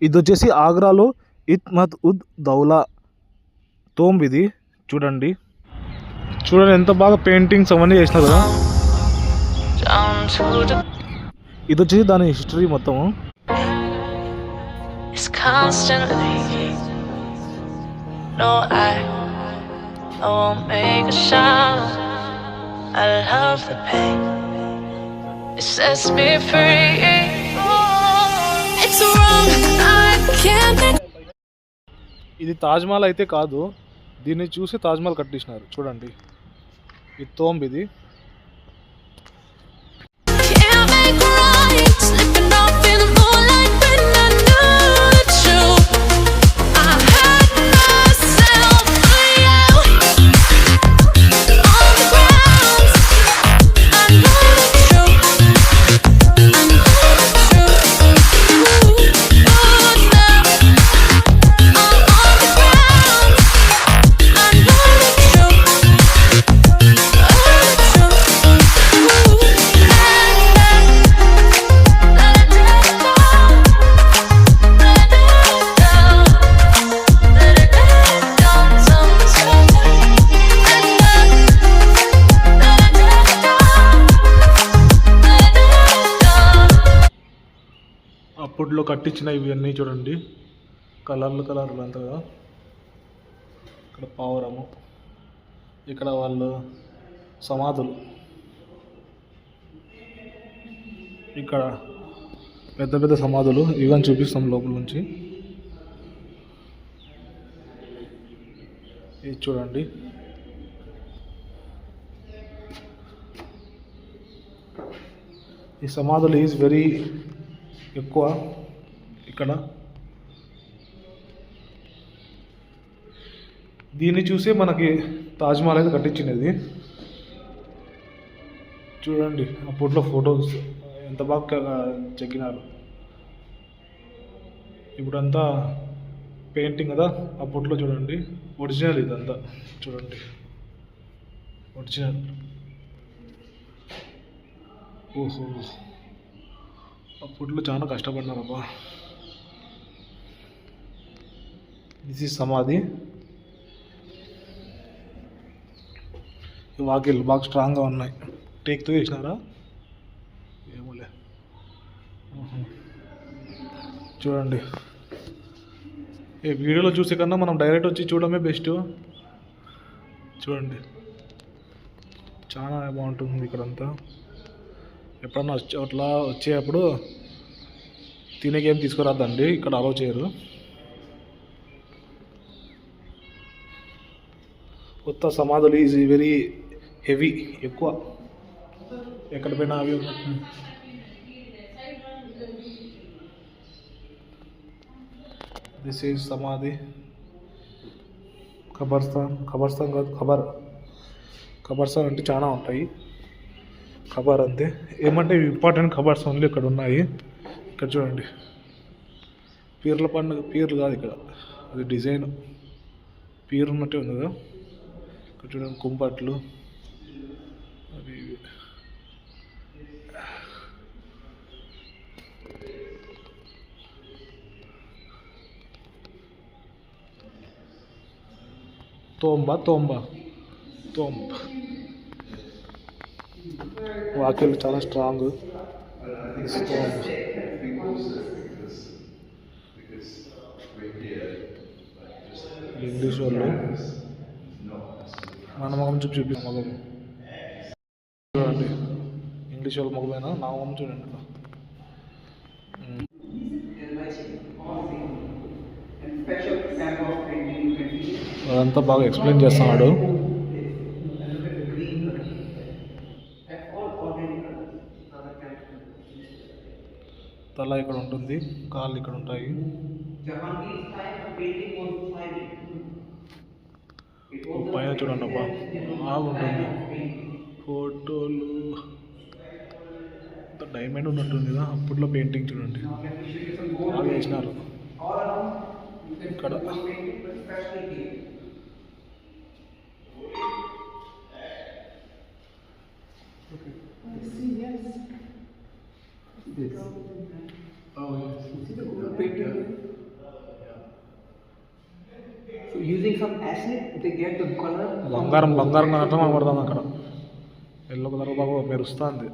ఇది వచ్చేసి ఆగ్రాలో ఇత్మత్ ఉద్ దౌలా తోంబ్. ఇది చూడండి ఎంత బాగా పెయింటింగ్స్ అవన్నీ చేసినారు కదా. ఇది వచ్చేసి దాని హిస్టరీ మొత్తము. ఇది తాజ్మహల్ అయితే కాదు, దీన్ని చూసి తాజ్మహల్ కట్టించినారు. చూడండి ఈ తోంబ్ ఇది. అప్పట్లో కట్టించిన ఇవన్నీ చూడండి, కలర్లు అంతా కదా. ఇక్కడ పావురము, ఇక్కడ వాళ్ళు సమాధులు, ఇక్కడ పెద్ద సమాధులు ఇవన్నీ చూపిస్తాం లోపల నుంచి. ఇది చూడండి, ఈ సమాధులు ఈజ్ వెరీ ఎక్కువ ఇక్కడ. దీన్ని చూసే మనకి తాజ్మహల్ అయితే కట్టించినది. చూడండి అప్పట్లో ఫొటోస్ ఎంత బాగా చెక్కినారు. ఇప్పుడంతా పెయింటింగ్ కదా, అప్పట్లో చూడండి ఒరిజినల్ ఇదంతా. చూడండి ఒరిజినల్. ఓహో, అప్పట్లో చాలా కష్టపడినారబ్బా. దిస్ ఈజ్ సమాధి. వాకిళ్ళు బాగా స్ట్రాంగ్గా ఉన్నాయి. టేక్తో వేసినారా ఏమోలే. చూడండి, ఈ వీడియోలో చూసే కన్నా మనం డైరెక్ట్ వచ్చి చూడడమే బెస్ట్. చూడండి చాలా బాగుంటుంది ఇక్కడంతా. ఎప్పుడన్నా అట్లా వచ్చేటప్పుడు తినేకేం తీసుకురాద్దండి, ఇక్కడ అలౌ చేయరు. కొత్త సమాధులు ఈజ్ వెరీ హెవీ, ఎక్కువ. ఎక్కడ పోయినా అవి. దిస్ ఈజ్ సమాధి. ఖబర్స్థాన్ కాదు, ఖబర్స్థాన్ అంటే చాలా ఉంటాయి. ఖబర్ అంతే, ఏమంటే ఇంపార్టెంట్ ఖబర్స్ ఓన్లీ ఇక్కడ ఉన్నాయి. ఇక్కడ చూడండి పీర్ల పండుగ, పీర్లు కాదు ఇక్కడ, అది డిజైన్ పీర్ ఉన్నట్టే ఉంది కదా. ఇక్కడ చూడండి కుంపట్లు అవి ఇవి. తోంబ్ వాక్యాలు చాలా స్ట్రాంగ్. ఇంగ్లీష్ వాళ్ళు మన ముఖం చూపిస్తాం. ముఖం చూడండి, ఇంగ్లీష్ వాళ్ళ ముఖమేనా, నా ముఖం చూడండి. అదంతా బాగా ఎక్స్ప్లెయిన్ చేస్తున్నాడు. తల ఇక్కడ ఉంటుంది, కాళ్ళు ఇక్కడ ఉంటాయి. పైన చూడండి అబ్బా బాగుంటుంది. ఫోటోలు డైమండ్ ఉన్నట్టుంది కదా, అప్పట్లో పెయింటింగ్ చూడండి బాగా వేసినారు. ఇక్కడ This. Oh, yes. You see the painting? using some acid, they get the color. బంగారం అర్థం కనబడుతుంది అక్కడ. ఎల్లో కలర్ బాగా మెరుస్తుంది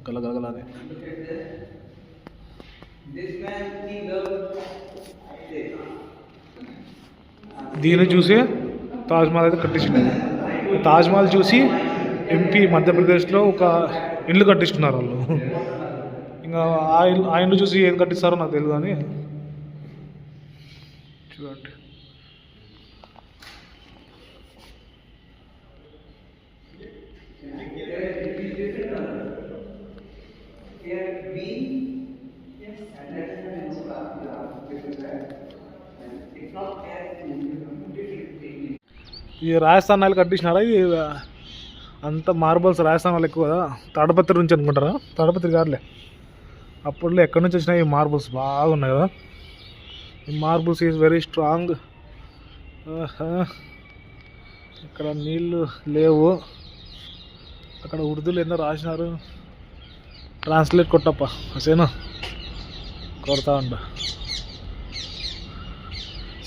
గలగలగల అని. దీన్ని చూసి తాజ్మహల్ అయితే కట్టించింది. తాజ్మహల్ చూసి ఎంపీ మధ్యప్రదేశ్లో ఒక ఇల్లు కట్టించుకున్నారు వాళ్ళు. ఇంకా ఆ ఇల్లు చూసి ఏం కట్టిస్తారో నాకు తెలియదు కానీ చూడండి. ఈ రాజస్థాన్ వాళ్ళు కట్టించినారా? ఇది అంత మార్బల్స్ రాజస్థాన్ వాళ్ళు ఎక్కువ కదా, తాడపత్రి నుంచి అనుకుంటారా? తాడపత్రి కాదులే, అప్పట్లో ఎక్కడి నుంచి వచ్చినాయి ఈ మార్బల్స్ బాగున్నాయి కదా. ఈ మార్బల్స్ ఈజ్ వెరీ స్ట్రాంగ్. ఇక్కడ నీళ్ళు లేవు, అక్కడ ఉర్దూలు ఏందో రాసినారు, ట్రాన్స్లేట్ కొట్టప్ప అసేనా కొడతా ఉండ.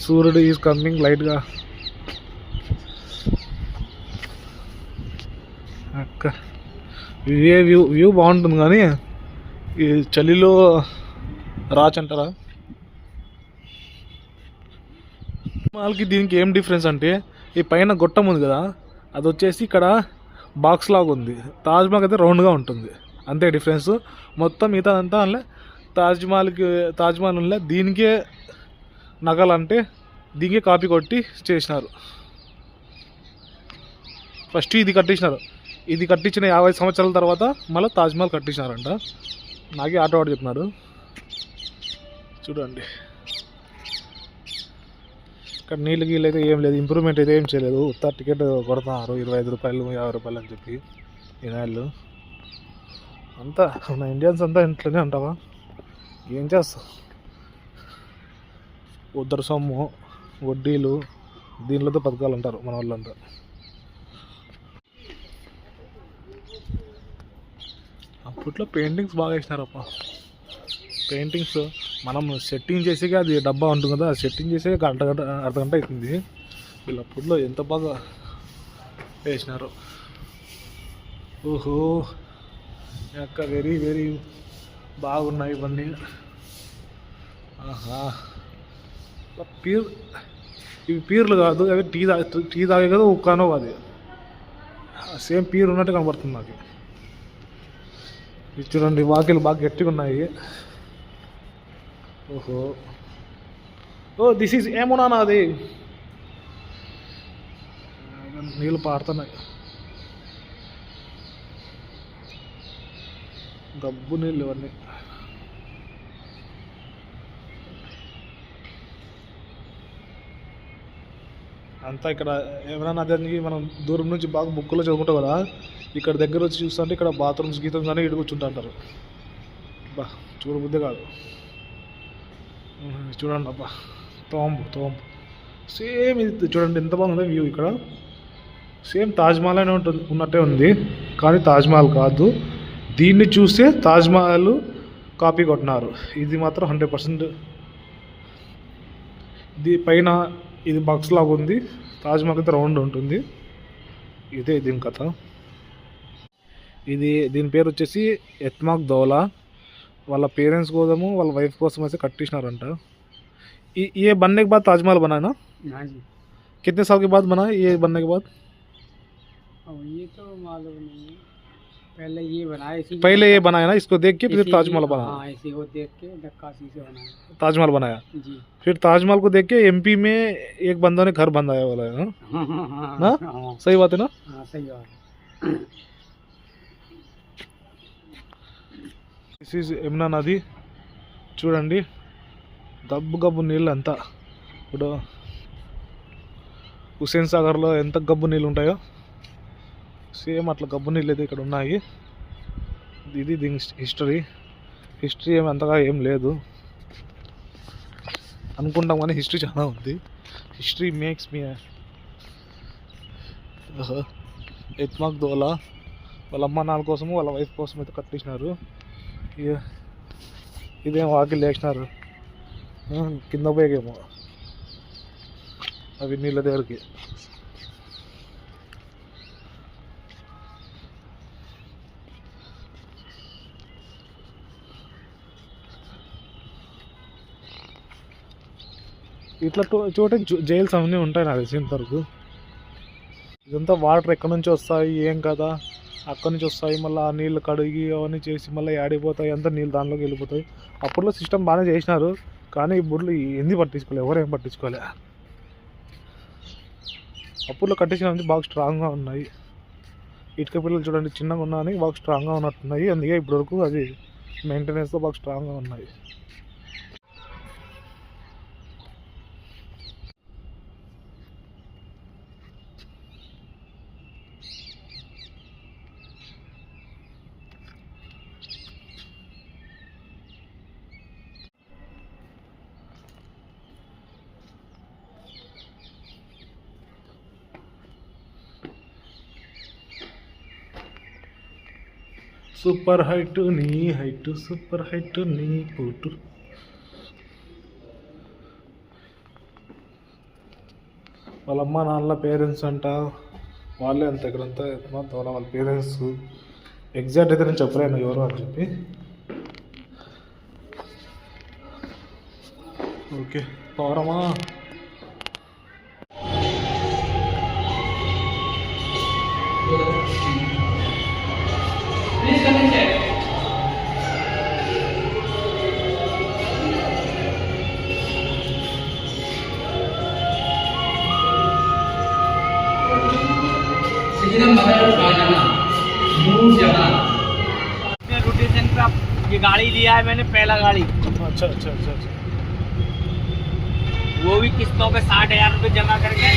సూర్యుడు ఈజ్ కమింగ్ లైట్గా. అక్క వ్యూ బాగుంటుంది కానీ ఈ చలిలో రాచంటారా. వాళ్ళకి దీనికి ఏం డిఫరెన్స్ అంటే ఈ పైన గొట్టం ఉంది కదా, అది వచ్చేసి ఇక్కడ బాక్స్ లాగా ఉంది. తాజ్మహల్ అయితే రౌండ్గా ఉంటుంది, అంతే డిఫరెన్స్. మొత్తం మిగతా అంతా అందులో తాజ్మహల్ ఉండే దీనికే నగలంటే దీనికే కాపీ కొట్టి చేసినారు. ఫస్ట్ ఇది కట్టించినారు, ఇది కట్టించిన 50 సంవత్సరాల తర్వాత మళ్ళీ తాజ్మహల్ కట్టించినారంట. నాకే ఆటో వాడు చెప్పినారు. చూడండి ఇక్కడ నీళ్ళు గీళ్ళు అయితే ఏం లేదు, ఇంప్రూవ్మెంట్ అయితే ఏం చేయలేదు. ఉత్త టికెట్ కొడుతున్నారు 25 రూపాయలు 50 రూపాయలు అని చెప్పి. ఈ నాళ్ళు అంతా మన ఇండియన్స్ అంతా ఇంట్లోనే ఉంటావా, ఏం చేస్తా. ఉద్దరు సొమ్ము వడ్డీలు దీనిలో బతకాలంటారు మన వాళ్ళంతా. అప్పట్లో పెయింటింగ్స్ బాగా వేసినారప్ప. పెయింటింగ్స్ మనం సెట్టింగ్ చేసేకి అది డబ్బా ఉంటుంది కదా, సెట్టింగ్ చేసే అర్ధగంట అవుతుంది. వీళ్ళు అప్పట్లో ఎంత బాగా వేసినారు. ఓహో అక్క వెరీ వెరీ బాగున్నాయి ఇవన్నీ. ఆహా ఇవి పీర్లు కాదు, అవి టీ తాగే కదా ఉక్కానో, అది సేమ్ పీర్ ఉన్నట్టు కనబడుతుంది నాకు. ఇది చూడండి వాకిలు బాగా గట్టిగా ఉన్నాయి. ఓహో దిస్ ఈజ్ ఏమునా అది నీళ్ళు పారుతున్నాయి, గబ్బు నీళ్ళు ఇవన్నీ. అంతా ఇక్కడ ఏమైనా నది మనం దూరం నుంచి బాగా బుక్కులో చదువుకుంటాం కదా, ఇక్కడ దగ్గర వచ్చి చూస్తుంటే ఇక్కడ బాత్రూమ్స్ గీతం కానీ ఇటు కూర్చుంటుంటారు. బా చూడబుద్దే కాదు. చూడండి అబ్బా తోంపు సేమ్ ఇది చూడండి ఎంత బాగుంది వ్యూ. ఇక్కడ సేమ్ తాజ్మహల్ అనే ఉన్నట్టే ఉంది కానీ తాజ్మహల్ కాదు. దీన్ని చూస్తే తాజ్మహల్ కాపీ కొట్టినారు. ఇది మాత్రం 100%. పైన ఇది బాక్స్ లాగా ఉంది, తాజ్మహల్ అయితే రౌండ్ ఉంటుంది. ఇదే దీని కథ. దీని పేరు వచ్చేసి ఎత్మాక్ దౌలా. వాళ్ళ పేరెంట్స్ కోసము వాళ్ళ వైఫ్ కోసం అయితే కట్టించినారంట. ये बनने के बाद ताजमहल बना है ना? हाँ जी। कितने साल के बाद बना ये बनने के बाद? ये तो मालूम नहीं है, पहले ये बनाया पहले ये बनाया ना, इसको देख के फिर ताजमहल बना। हाँ इसी को देख के नक्काशी से बनाया ताजमहल बनाया जी। फिर ताजमहल को देख के एमपी में एक बंदा ने घर बनाया वाला है ना? सही बात है ना? हाँ सही बात है। దిస్ ఈజ్ యమునా నది. చూడండి గబ్బు నీళ్ళు అంతా. ఇప్పుడు హుస్సేన్ సాగర్లో ఎంత గబ్బు నీళ్ళు ఉంటాయో సేమ్ అట్లా గబ్బు నీళ్ళు అయితే ఇక్కడ ఉన్నాయి. ఇది దీని హిస్టరీ ఏమి అంతగా ఏం లేదు అనుకుంటాం కానీ హిస్టరీ చాలా ఉంది. హిస్టరీ మేక్స్ మీ ఎత్మాక్ దౌలా వాళ్ళ అమ్మ నాన్న కోసము వాళ్ళ వైఫ్ కోసం అయితే కట్టించినారు. ఇదేం వాకిలు వేసినారు కింద పోయేకేమో. అవి నీళ్ళ దగ్గరికి. ఇట్లా చోట జైల్స్ అవన్నీ ఉంటాయి నాకు తెలిసినంత వరకు. ఇదంతా వాటర్ ఎక్కడి నుంచి వస్తాయి ఏం కదా, అక్కడి నుంచి వస్తాయి, మళ్ళీ ఆ నీళ్ళు కడిగి అవన్నీ చేసి మళ్ళీ ఆడిపోతాయి, అంతా నీళ్ళు దానిలోకి వెళ్ళిపోతాయి. అప్పట్లో సిస్టమ్ బాగానే చేసినారు, కానీ ఇప్పుడు ఎందుకు పట్టించుకోలేదు, ఎవరేం పట్టించుకోలే. అప్పట్లో కట్టించినవి బాగా స్ట్రాంగ్గా ఉన్నాయి. ఇటుక పిల్లలు చూడండి చిన్నగా ఉన్నాయని బాగా స్ట్రాంగ్గా ఉన్నట్టున్నాయి, అందుకే ఇప్పటివరకు అది మెయింటెనెన్స్తో బాగా స్ట్రాంగ్గా ఉన్నాయి. సూపర్ హైట్ నీ హైట్, సూపర్ హైట్ నీ పోటు. వాళ్ళ అమ్మ నాన్నల పేరెంట్స్ అంట, వాళ్ళే అంత ఇక్కడంతా వాళ్ళ పేరెంట్స్. ఎగ్జాక్ట్ అయితే నేను చెప్పలేను ఎవరు అని చెప్పి. ఓకే పౌరమా. रोटेशन पे ये गाड़ी लिया है मैंने, पहला गाड़ी। अच्छा। वो भी किस्तों पे 60,000 रुपये जमा करके